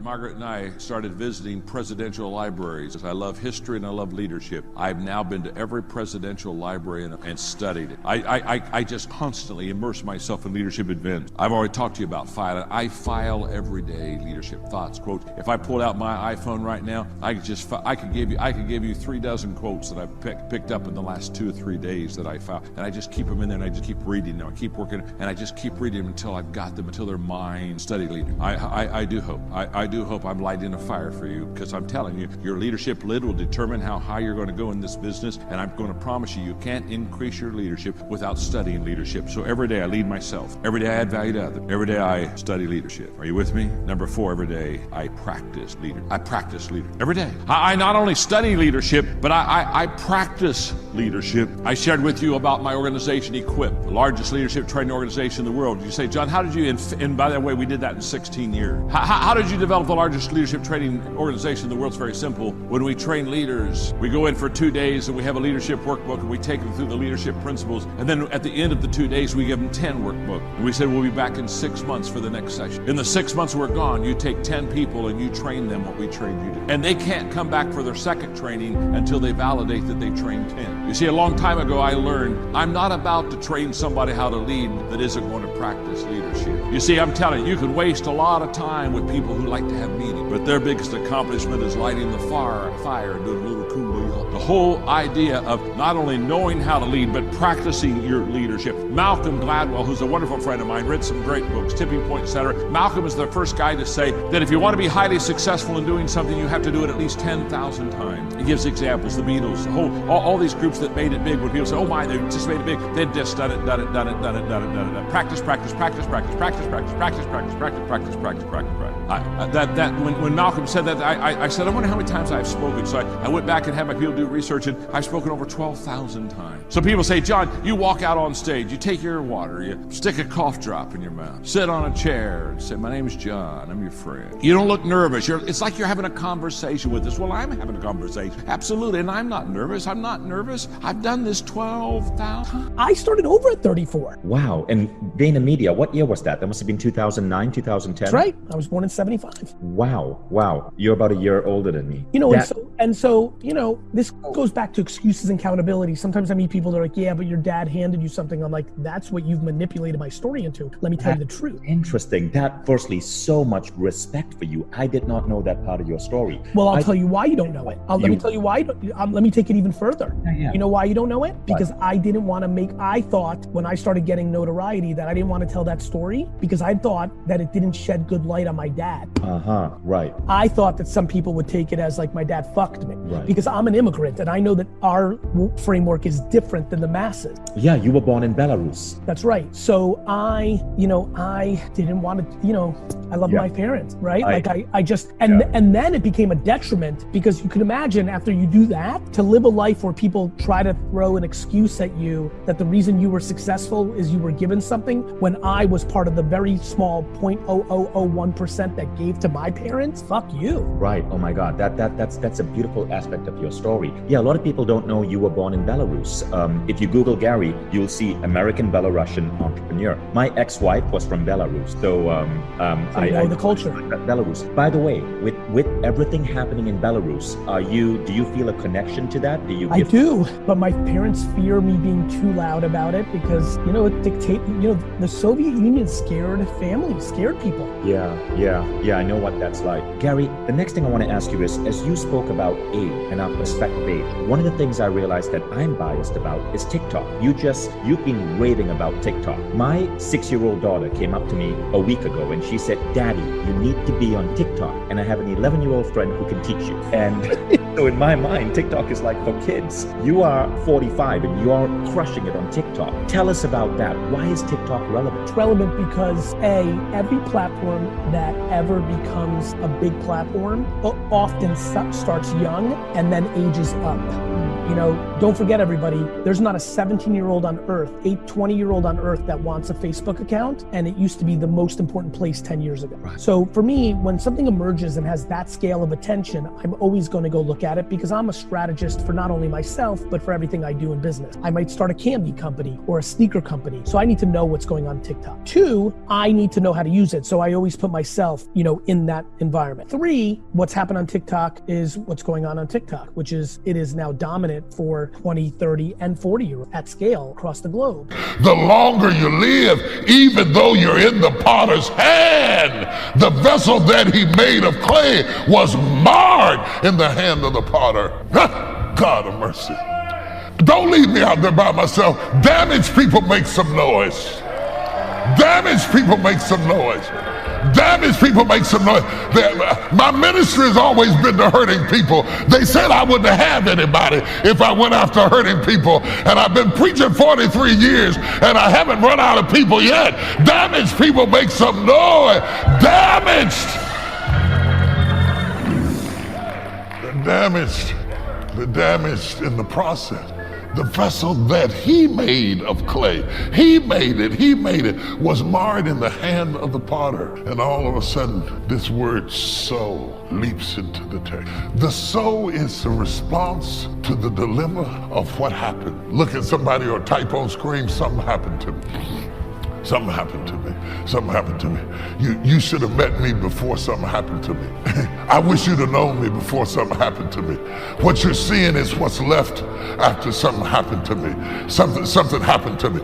Margaret and I started visiting presidential libraries. I love history and I love leadership. I've now been to every presidential library and studied it. I just constantly immerse myself in leadership events. I've already talked to you about filing. I file every day leadership thoughts, quotes. If I pulled out my iPhone right now, I could give you 3 dozen quotes that I've picked up in the last 2 or 3 days that I filed. And I just keep them in there and I just keep reading them. I keep working and I just keep reading them until I've got them, until they're mine. Study leader. I do hope. I do hope I'm lighting a fire for you, because I'm telling you, your leadership lid will determine how high you're going to go in this business, and I'm going to promise you, you can't increase your leadership without studying leadership. So every day I lead myself. Every day I add value to others. Every day I study leadership. Are you with me? Number 4, every day I practice leadership. I practice leadership. Every day. I not only study leadership, but I practice leadership. I shared with you about my organization, Equip, the largest leadership training organization in the world. You say, John, how did you, and by the way, we did that in 16 years. How did you develop the largest leadership training organization in the world? It's very simple. When we train leaders, we go in for 2 days and we have a leadership workbook and we take them through the leadership principles. And then at the end of the 2 days, we give them 10 workbooks. And we said, we'll be back in 6 months for the next session. In the 6 months we're gone, you take 10 people and you train them what we trained you to. And they can't come back for their second training until they validate that they trained 10. You see, a long time ago, I learned I'm not about to train somebody how to lead that isn't going to practice leadership. You see, I'm telling you, you can waste a lot of time with people who like to have meetings, but their biggest accomplishment is lighting the fire and doing a little kumbaya. The whole idea of not only knowing how to lead, but practicing your leadership. Malcolm Gladwell, who's a wonderful friend of mine, read some great books, Tipping Point, etc. Malcolm is the first guy to say that if you want to be highly successful in doing something, you have to do it at least 10,000 times. He gives examples, the Beatles, all these groups that made it big. When people say, oh my, they just made it big, they'd just done it. Practice. When Malcolm said that, I said, I wonder how many times I've spoken. So I went back and had my people do research, and I've spoken over 12,000 times. So people say, John, you walk out on stage, you take your water, you stick a cough drop in your mouth, sit on a chair and say, my name is John, I'm your friend. You don't look nervous. It's like you're having a conversation with us. Well, I'm having a conversation. Absolutely, and I'm not nervous. I'm not nervous. I've done this 12,000. I started over at 34. Wow, and VaynerMedia, what year was that? That must have been 2009, 2010? That's right. I was born in 75. Wow. You're about a year older than me. You know, and so, you know, this goes back to excuses and accountability. Sometimes I meet people that are like, yeah, but your dad handed you something. I'm like, that's what you've manipulated my story into. Let me tell you the truth. Interesting. That, firstly, so much respect for you. I did not know that part of your story. Well, I'll tell you why you don't know it. Let me tell you why. Let me take it even further. Yeah. You know why you don't know it? Because I didn't want to I thought when I started getting notoriety that I didn't want to tell that story because I thought that it didn't shed good light on my dad. Right. I thought that some people would take it as like my dad fucked me. Right. Because I'm an immigrant and I know that our framework is different than the masses. Yeah, you were born in Belarus. That's right. So I didn't want to, I love my parents, right? And then it became a detriment because you can imagine after you do that, to live a life where people try to throw an excuse at you that the reason you were successful is you were given something when I was part of the very small 0.0001% that gave to my parents. Fuck you. Right. Oh my God. That's a beautiful aspect of your story. Yeah, a lot of people don't know you were born in Belarus. If you Google Gary, you'll see American Belarusian entrepreneur. My ex-wife was from Belarus, so I know the culture. Belarus. By the way, with everything happening in Belarus, do you feel a connection to that? I do, but my parents fear me being too loud about it because the Soviet Union scared families, scared people. Yeah, I know what that's like. Gary, the next thing I want to ask you is, as you spoke about age and our perspective age, one of the things I realized that I'm biased about is TikTok. You've been raving about TikTok. My 6-year-old daughter came up to me a week ago and she said, Daddy, you need to be on TikTok. And I have an 11-year-old friend who can teach you. And so in my mind, TikTok is like for kids. You are 45 and you're crushing it on TikTok. Tell us about that. Why is TikTok relevant? It's relevant because every platform that ever becomes a big platform often starts young and then ages up. don't forget everybody, there's not a 17-year-old on earth, a 20-year-old on earth that wants a Facebook account, and it used to be the most important place 10 years ago. Right. So for me, when something emerges and has that scale of attention, I'm always going to go look at it because I'm a strategist for not only myself, but for everything I do in business. I might start a candy company or a sneaker company. So I need to know what's going on TikTok. 2, I need to know how to use it. So I always put myself, in that environment. 3, what's happened on TikTok is what's going on TikTok, which is, it is now dominant for 20, 30, and 40-year-olds at scale across the globe. The longer you live, even though you're in the potter's hand, the vessel that he made of clay was marred in the hand of the potter. God of mercy. Don't leave me out there by myself. Damaged people make some noise. Damaged people make some noise. Damaged people make some noise. My ministry has always been to hurting people. They said I wouldn't have anybody if I went after hurting people. And I've been preaching 43 years and I haven't run out of people yet. Damaged people make some noise. Damaged. The damaged in the process. The vessel that he made of clay, he made it, was marred in the hand of the potter. And all of a sudden, this word sow leaps into the text. The sow is a response to the dilemma of what happened. Look at somebody or type on screen, something happened to me. Something happened to me. Something happened to me. You should have met me before something happened to me. I wish you'd have known me before something happened to me. What you're seeing is what's left after something happened to me. Something happened to me.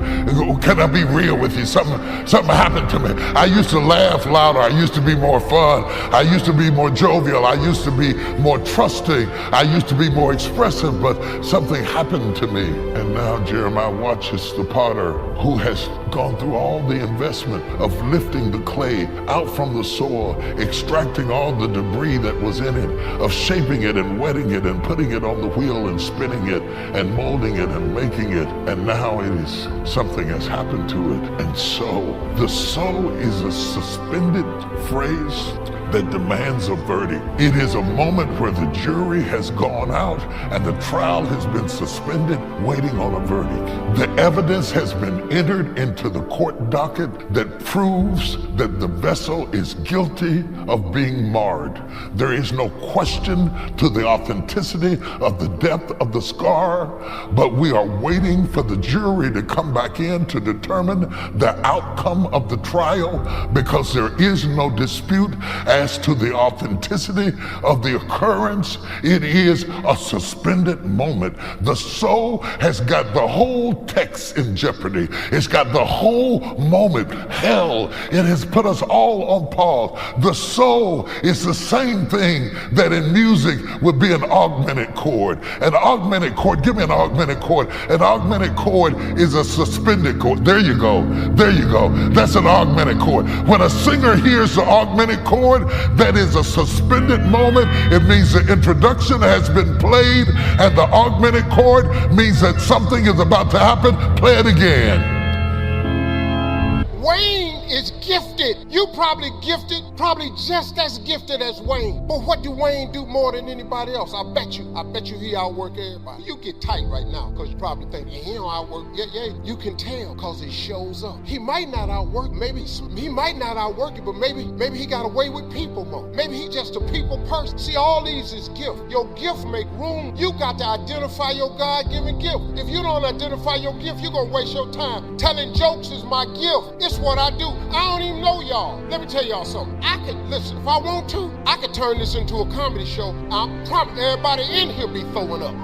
Can I be real with you? Something happened to me. I used to laugh louder. I used to be more fun. I used to be more jovial. I used to be more trusting. I used to be more expressive, but something happened to me. And now Jeremiah watches the potter who has gone through all the investment of lifting the clay out from the soil, extracting all the debris that was in it, of shaping it and wetting it and putting it on the wheel and spinning it and molding it and making it. And now it is something has happened to it. And so the sow is a suspended phrase that demands a verdict. It is a moment where the jury has gone out and the trial has been suspended, waiting on a verdict. The evidence has been entered into the court docket that proves that the vessel is guilty of being marred. There is no question to the authenticity of the depth of the scar, but we are waiting for the jury to come back in to determine the outcome of the trial, because there is no dispute as to the authenticity of the occurrence. It is a suspended moment. The soul has got the whole text in jeopardy. It's got the whole moment. Hell, it has put us all on pause. The soul is the same thing that in music would be an augmented chord. An augmented chord, give me an augmented chord. An augmented chord is a suspended chord. There you go. There you go. That's an augmented chord. When a singer hears the augmented chord, that is a suspended moment. It means the introduction has been played, and the augmented chord means that something is about to happen. Play it again. Wayne is gifted. You probably gifted, probably just as gifted as Wayne. But what do Wayne do more than anybody else? I bet you he outwork everybody. You get tight right now because you probably think, he don't outwork. Yeah, you can tell because he shows up. He might not outwork, he might not outwork you, but maybe he got away with people more. Maybe he just a people person. See, all these is gift. Your gift make room. You got to identify your God-given gift. If you don't identify your gift, you're gonna waste your time. Telling jokes is my gift. It's what I do. I don't even know y'all. Let me tell y'all something. I could, listen, if I want to, I could turn this into a comedy show. I'm probably everybody in here be throwing up.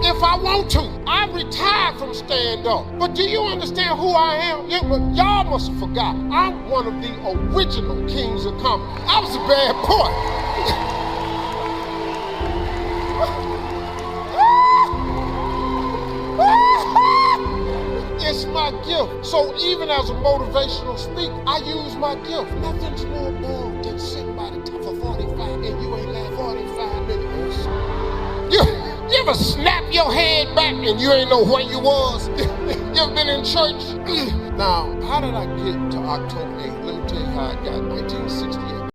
If I want to. I retired from stand-up. But do you understand who I am? Y'all must have forgot. I'm one of the original kings of comedy. I was a bad boy. It's my gift. So even as a motivational speaker, I use my gift. Nothing's more boring than sitting by the top of 45 and you ain't laughed 45 minutes. You ever snap your head back and you ain't know where you was? You ever been in church? Now, how did I get to October 8th? Let me tell you how I got 1968.